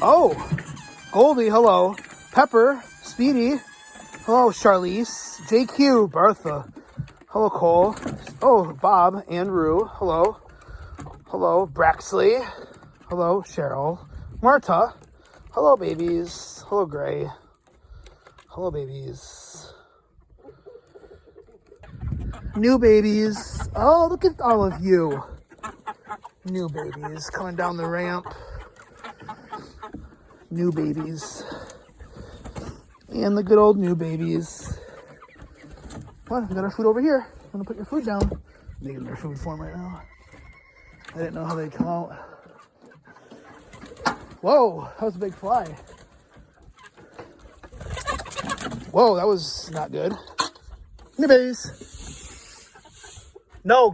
Oh, Goldie, hello. Pepper, Speedy, hello. Charlize, JQ, Bertha, hello. Cole, oh, Bob, Andrew, hello. Hello, Braxley, hello. Cheryl, Marta, hello, babies, hello. Gray, hello, babies. New babies, oh, look at all of you. New babies coming down the ramp. New babies. And the good old new babies. What? We got our food over here. I'm gonna put your food down. I'm making their food for them right now. I didn't know how they'd come out. Whoa, that was a big fly. Whoa, that was not good. New babies. No.